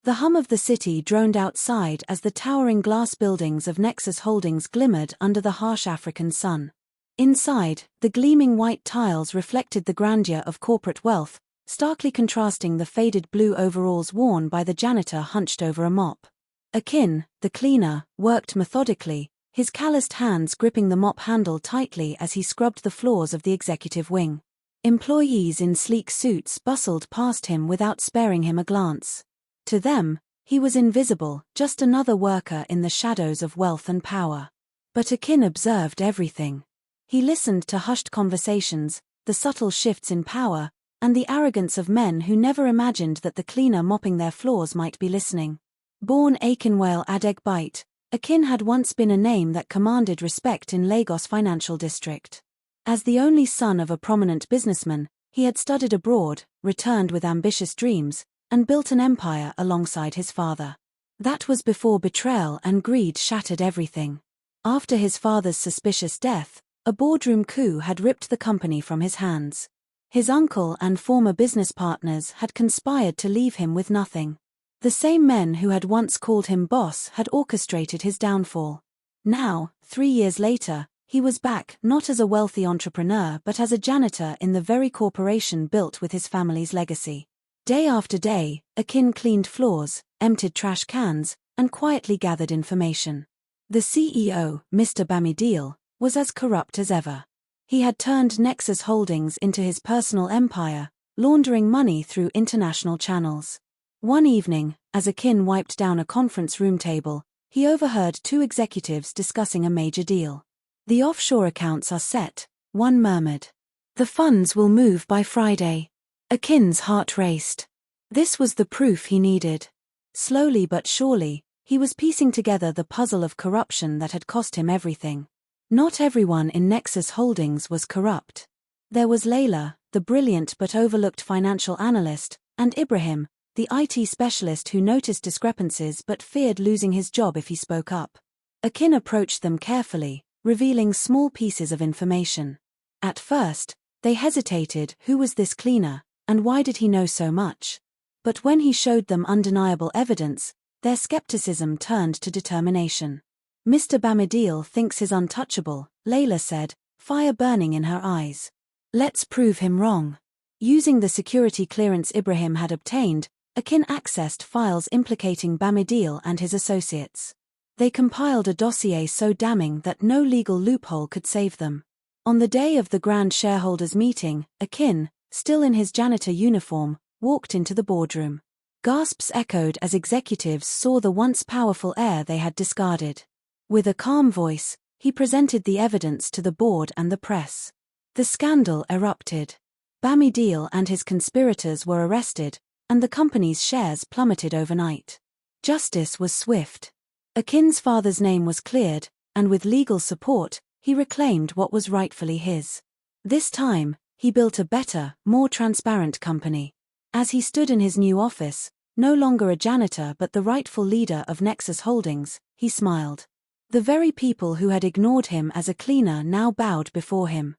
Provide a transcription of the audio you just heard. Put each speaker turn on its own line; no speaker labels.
The hum of the city droned outside as the towering glass buildings of Nexus Holdings glimmered under the harsh African sun. Inside, the gleaming white tiles reflected the grandeur of corporate wealth, starkly contrasting the faded blue overalls worn by the janitor hunched over a mop. Akin, the cleaner, worked methodically, his calloused hands gripping the mop handle tightly as he scrubbed the floors of the executive wing. Employees in sleek suits bustled past him without sparing him a glance. To them, he was invisible, just another worker in the shadows of wealth and power. But Akin observed everything. He listened to hushed conversations, the subtle shifts in power, and the arrogance of men who never imagined that the cleaner mopping their floors might be listening. Born Akinwale Adegbite, Akin had once been a name that commanded respect in Lagos financial district. As the only son of a prominent businessman, he had studied abroad, returned with ambitious dreams, and built an empire alongside his father. That was before betrayal and greed shattered everything. After his father's suspicious death, a boardroom coup had ripped the company from his hands. His uncle and former business partners had conspired to leave him with nothing. The same men who had once called him boss had orchestrated his downfall. Now, 3 years later, he was back not as a wealthy entrepreneur but as a janitor in the very corporation built with his family's legacy. Day after day, Akin cleaned floors, emptied trash cans, and quietly gathered information. The CEO, Mr. Bamidele, was as corrupt as ever. He had turned Nexus Holdings into his personal empire, laundering money through international channels. One evening, as Akin wiped down a conference room table, he overheard 2 executives discussing a major deal. "The offshore accounts are set," one murmured. "The funds will move by Friday." Akin's heart raced. This was the proof he needed. Slowly but surely, he was piecing together the puzzle of corruption that had cost him everything. Not everyone in Nexus Holdings was corrupt. There was Layla, the brilliant but overlooked financial analyst, and Ibrahim, the IT specialist who noticed discrepancies but feared losing his job if he spoke up. Akin approached them carefully, revealing small pieces of information. At first, they hesitated. Who was this cleaner, and why did he know so much? But when he showed them undeniable evidence, their skepticism turned to determination. "Mr. Bamidele thinks he's untouchable," Layla said, fire burning in her eyes. "Let's prove him wrong." Using the security clearance Ibrahim had obtained, Akin accessed files implicating Bamidele and his associates. They compiled a dossier so damning that no legal loophole could save them. On the day of the grand shareholders' meeting, Akin, still in his janitor uniform, walked into the boardroom. Gasps echoed as executives saw the once powerful heir they had discarded. With a calm voice, he presented the evidence to the board and the press. The scandal erupted. Bamidele and his conspirators were arrested, and the company's shares plummeted overnight. Justice was swift. Akin's father's name was cleared, and with legal support, he reclaimed what was rightfully his. This time, he built a better, more transparent company. As he stood in his new office, no longer a janitor but the rightful leader of Nexus Holdings, he smiled. The very people who had ignored him as a cleaner now bowed before him.